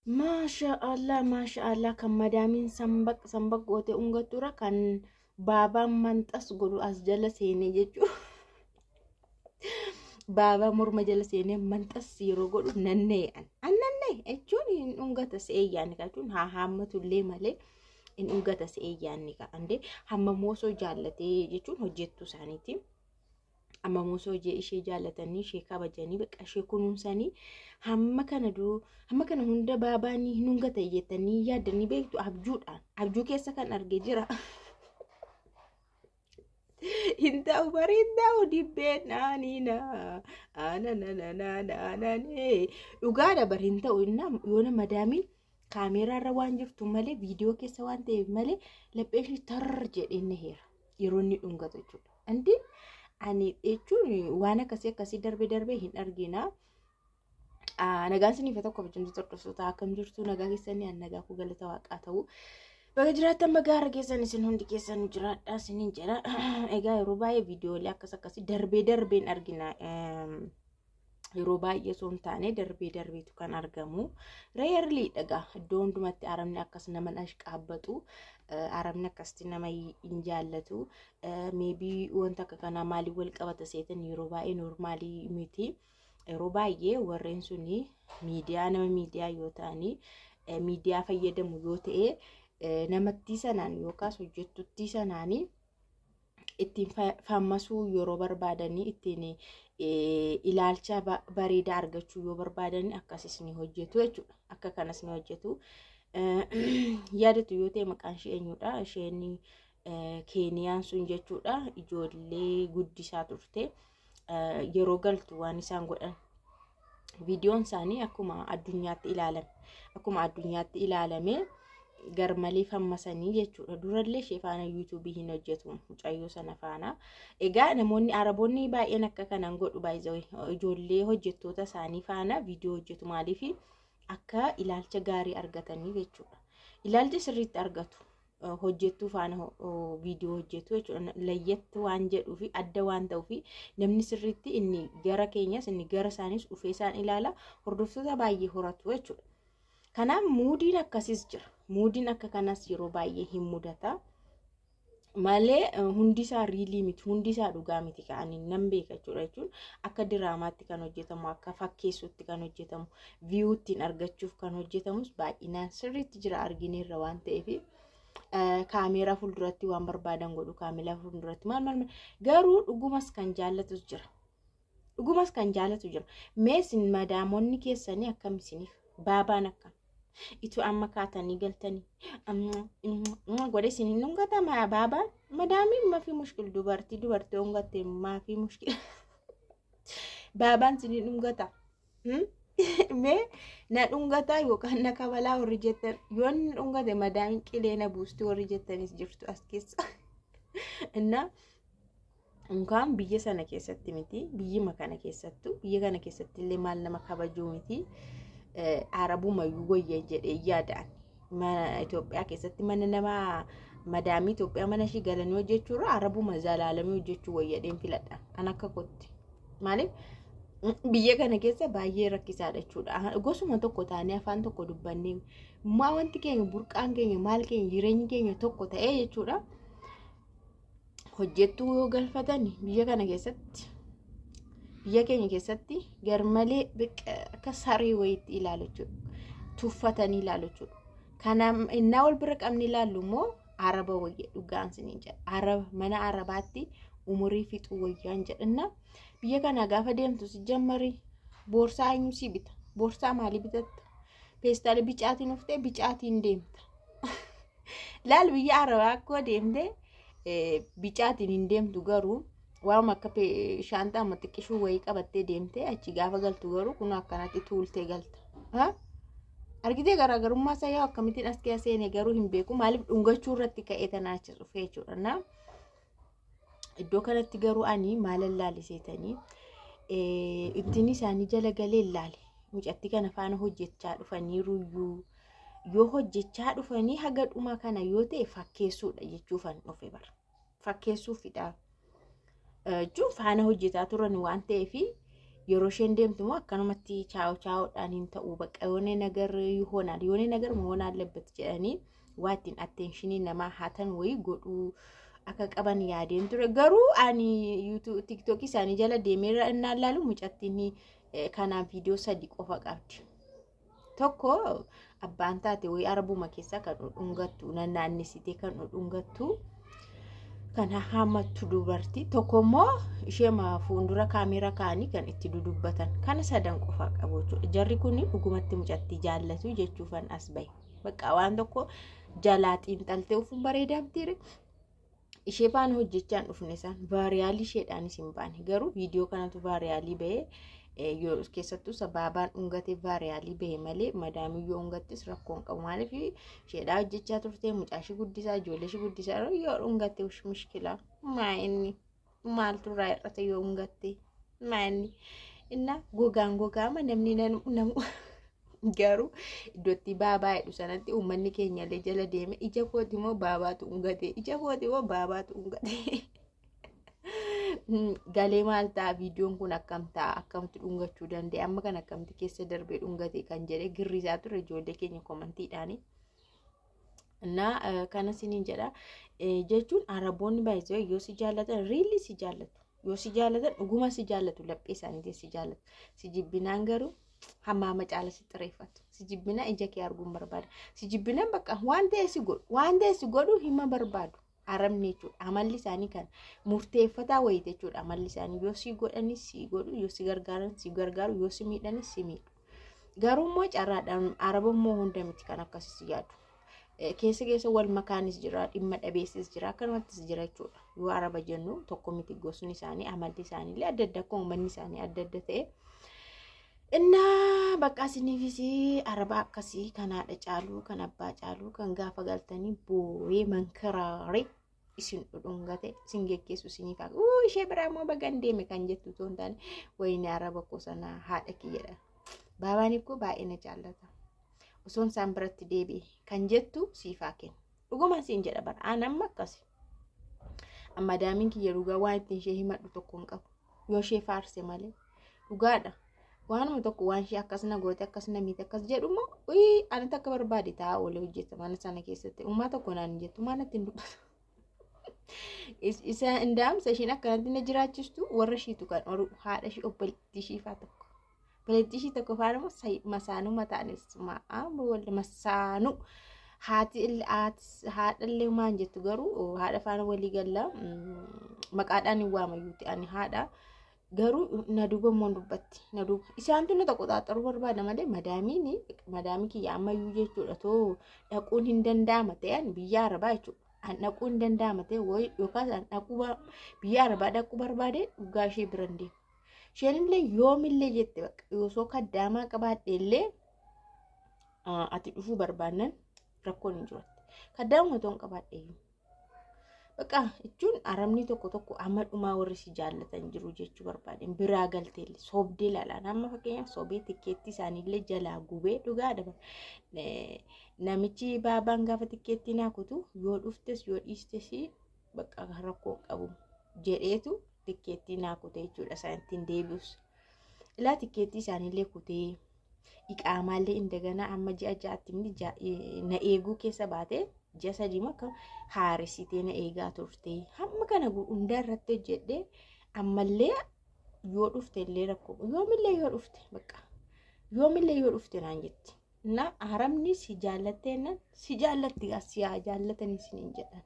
Masha Allah kan madamin sambak goote ungatura kan baabaan manxas godhu as jala seenee jechuudha. Baabaa morma jala seenee manxas yeroo godhu nannee'an. Annannee jechuun hin ungata se'eeyyaani jechuun haa haammatullee malee hin ungata se'eeyyaani ka'ande hamma moosoo jaallatee jechuun hojjettu isaaniiti. Amma moosoo hojii ishee jaallatanii ishee kabajanii bakka ishee kunuunsanii hamma kana hunda baabaanii hin ungata jettanii yaadanii beektu abjuudhaan abjuu keessa kan argee jira. Hinta'u bareedda'u dibbeen naanina ananananananane dhugaadha bar hinta'u yoona madaamiin kaameeraarra waan jirtu malee viidiyoo keessa waan ta'eef malee lapheen ishee tar jedhee heera yeroo inni dhungatu jechuudha. Andi ani jechuun waan akkasii darbee hin argina. Nagaan siniif tokko bajjamtu tordoftoota akkam jirtu nagaa keessanii an nagaa ku galata waaqaa ta'u. Baga jiraatan baga har'a keessan isin hundi keessan jiraadha isinin jedha. Egaa yeroo baay'ee viidiyoolee akkasii darbeen argina. Yeroo baay'ee osoo hin taane darbeetu kan argamu. Reerli dhagaa iddoo hundumatti aramni akkas nama ashqaabbatu. Aramni akkasitti nama hin jaallatu. Maybe wanta akka kanaa maaliif wal qabata seetan yeroo baay'ee normaalii miti. Yeroo baay'ee warreen suni nama miidiyaa yoo ta'ani miidiyaa fayyadamu yoo ta'e namatti sanaan yookaas hojjettutti sanaani ittiin fammasuu yeroo barbaadanii ittiin ilaalcha bareedaa argachuu yoo barbaadanii akkasis ni hojjetu jechuudha. Akka kanas ni hojjetu. Yaadatu yoo ta'e maqaan ishee eenyudha? Isheen Keeniyaan sun jechuudha. Ijoollee guddisaa turte. Yeroo galtu waan isaan godhan viidiyoon isaanii akkuma addunyaatti ilaalame garmalee fammasanii jechuudha. Durallee ishee faana yuutuubii hin hojjetu mucayyoo sana faana. Egaa namoonni araboonni baay'een akka kanaan godhu ijoollee hojjettoota isaanii faana viidiyoo hojjetu maaliif akka ilaalcha gaarii argatanii jechuudha. Ilaalcha sirriitti argatu. Hojjettuu faana viidiyoo hojjetu jechuudha. Layyatti waan jedhuu fi adda waan ta'uu fi namni sirriitti inni gara keenyas inni gara isaanis dhufee isaan ilaala hordoftoota baay'ee horatu jechuudha. Kanaaf muudiin akkasiis jira. Muudiin akka kanas yeroo baay'ee hin mudata. Malee hundi isaa riilii miti, hundi isaa dhugaa miti ka'anii nan beeka jechuudha. Akka diraamaatti kan hojjetamu, akka fakkeessuutti kan hojjetamu, viiyuuttiin argachuuf kan hojjetamus baay'inaan sirriitti jira argineerra waan ta'eef. Kaameeraa fuulduratti waan barbaadan godhu kaameeraa fuulduratti maal garuu dhugumas kan jaallatu jira. Meesin madaamonni keessanii akkam isiniif baabaan akkam itu amma kaatanii galtanii godhe isin hin dhungata baabaan madaamiin maafii mushkil dubartii hungatte maafii mushkil baabaan isin hin dhungata. Mee na dhungata yookaan na kabalaa warri jettan yoo inni dhungate madaamiin qilee na buusti warri jettanis jirtu as keessa. Innaa unkaan biyya sana keessatti miti biyyuma kana keessattu biyya kana keessatti illee maal nama kabajuu miti. Arabumayyuu wayya jedhee yaadaan Itoophiyaa keessatti mana nama madaamii Itoophiyaa mana ishii galanii hojjechuurra arabuma zalaalamii hojjechuu wayyadeen filadha. An akka kotti maaliif biyya kana keessa baay'ee rakkisaadha jechuudha. Gosuma tokko taanee afaan tokko dubbannee maa wanti keenya burqaan keenya maal keenya jireenyi keenya tokko ta'ee jechuudha. Hojjettuu yoo galfatani biyya keenya keessatti garmalee akka saree wayiitti ilaalu jechuudha. Tuffatanii ilaalu jechuudha. Kana innaa wal bira qabni ilaallu immoo araba wayya dhugaan siniin jedha. Mana arabaatti umurii fixuu wayyaan jedhanna. Biyya kana gaafa deemtu si jammari boorsaa eenyu si bita? Boorsaa maalii bitatta? Peestaalii bicaatiin uftee bicaatiin deemta. Laal biyya arabaa akkoo deemte bicaatiin hin deemtu garuu waan akka shaantaa amma xiqqishuu wayii qabattee deemte achi gaafa galtu garuu kun akkanatti tuultee galta. Argitee garaagarummaa isaa yoo akkamittiin as keessa seenee garuu hin beeku maaliif dhungachuu irratti ka'ee tanaacha dhufee jechuudha. Iddoo kanatti garuu ani maalan laaliseetanii ittiin isaanii jala galee ilaale mucatti kana faana hojjechaa dhufaniiruyyuu yoo hojjechaa dhufanii haga dhumaa kana yoo ta'e fakkeessuudha jechuufan dhufe bara fakkeessuufidha. Faana hojjetaa turan waan ta'eef yeroo isheen deemtu immoo akkanumatti chaa'oodhaan hin ta'u bakka yoone ነገር ይሆናል yoone ነገር መሆን አለበት jedhanii waa ittiin attentionii namaa haatan wayii godhuu akka qaban yaadeen ture garuu ani YouTube TikTok isaanii jala deemeera innaalaalu mucattiin kanaan viidiyoo 3 qofa qabdi tokko abbaan taate wayii arbuma keessa kan dhungattu naannisitee kan dhungattu kan haamatu dubartii tokkommoo ishee fuuldura kaameraa kaanii kan itti dudubbatan kana sadan qofa qabu jarri kun dhugumatti mucatti jaallatu jechuufan as bahe bakka waan tokko jalaatiin taltee ufuun bareedamtiire ishee baan hojjechaan dhufne san vaariyaalii isheedhaan isin baane garuu viidiyoo kanatu vaariyaalii bahe yoo keessattuu sababaan dhungate vaariyaalii bahe malee madaamiyyoo dhungattis rakkoon qabu maaliif isheedhaa hojjechaa turte mucaashi guddisaa ijoolleeshi guddisaa yoo dhungate mushkila maa'inni maaltu irraa hir'ate yoo dhungatte maa'inni inna gogaama namni namu garuu iddootti baabaa jedhu sanatti uummanni keenyallee jala deeme ija kooti moo baabaatu dhungate ija kooti moo baabaatu dhungate galee maal ta'a viidiyoon kun akkam ta'a akkamti dhungachuu danda'e amma kan akkamti keessa darbee dhungate kan jedhe girrisaa ture ijoollee keenya komantiidhaani na kana siniin jedha jechuun araboonni baay'ee yoo si jaallatan riilli si jaallatu yoo si jaallatan dhuguma si jaallatu laphee isaanii si jaallatu si jibbinaan garuu hammaama caala si xireeffatu si jibbina ija kee arguun barbaada si jibbina bakka waan ta'e si godhu hima barbaadu arabni jechuudha amalli isaanii kan murteeffataa wayite jechuudha amalli isaanii yoo si godhanis si godhu yoo si gargaaran si gargaaru yoo si miidhanis si miidhu garuu immoo carraadhaan arabummoo hunda miti kan akkasii yaadu keessa wal makaanis jira dhimma dhabeessis jira akkanumattis jira jechuudha yoo araba jennu tokko miti gosni isaanii amalli isaanii illee adda adda akka uummanni isaanii adda adda ta'e inna bakka sinifisi araba akkasii kan haadha caaluu kan abbaa caaluu kan gaafa galtanii boo'ee mankaraare isin dhungate isin geggeessu isiniif ishee biraa immoo bagan deeme kan jettu toon taane wayini araba ko sana haadha kiyyadha baabaan ikkoo baay'ee na jaallata osoon isaan biratti deebi'e kan jettu siifaa kenna dhuguma siin jedha bara anamma akkasi amma daamiin kiyya dhugaa waan ittiin ishee himadhu tokko hin qabu yoo ishee faarse malee dhugaadha waanuma tokko waan ishee akkasina goote akkasina miite akkas jedhumoo ani takka barbaade ta'a oolee hojjeta mana sana keessatti ummaa tokko naan jettu maanatti hin dubbatu isa indaamsa ishiin akkanatti na jiraachistu warra ishiitu kan oru haadha ishii obboleettii ishiifaa tokko obboleettii ishii tokko faana masaanuu mataanis walla masaanuu haadhallee maan jettu garuu haadha faana walii galla maqaadhaan hin waamayyuuti ani haadha garuu na duuba moon dubbatti na duuba isaantu na tokko xaaxaruu barbaada malee madaamii kiyya ammayyuu jechuudha too dhaquun hin danda'ama ta'an biyya arabaa jechuudha an dhaquun hin danda'ama ta'e yookaas an dhaquu biyya arabaa dhaquu barbaade dhugaa ishee biran deemu isheenillee yoomillee jette bakka yoosoo kaddaamaa qabaadhe illee ati dhufuu barbaannan rakkoon hin jirutti kaddaamuma toon qabaadhe iyyuu bakka jechuun arabni tokko amma dhumaa warri si jaallatan jiru jechuu barbaadeen biraa galteelle soobdee laalaan amma fakkeenyaaf soobee tikkeetti isaaniillee jalaa gubee dhugaa daba namichi baabaan gaafa tikkeetti naa kutu yoo dhuftes yoo dhiistes bakka rakkoo qabu jedheetu tikkeetti naa kute jechuudha isaaniitiin deebi'us ilaa tikkeetti isaaniillee kutee iqaamaallee indagana amma ji'a ja'aatti na eeguu keessa baatee ji'a sadii makka haaresitee na eegaa turte hamma kana hundaa irratti hojjedhe ammallee yoo dhufte illee rakkoo yoomillee yoo dhufte bakka yoomillee yoo dhufte naan jetti na haramni si jaallatteennan si jaallatti as yaa jaallatanii isiniin jedhan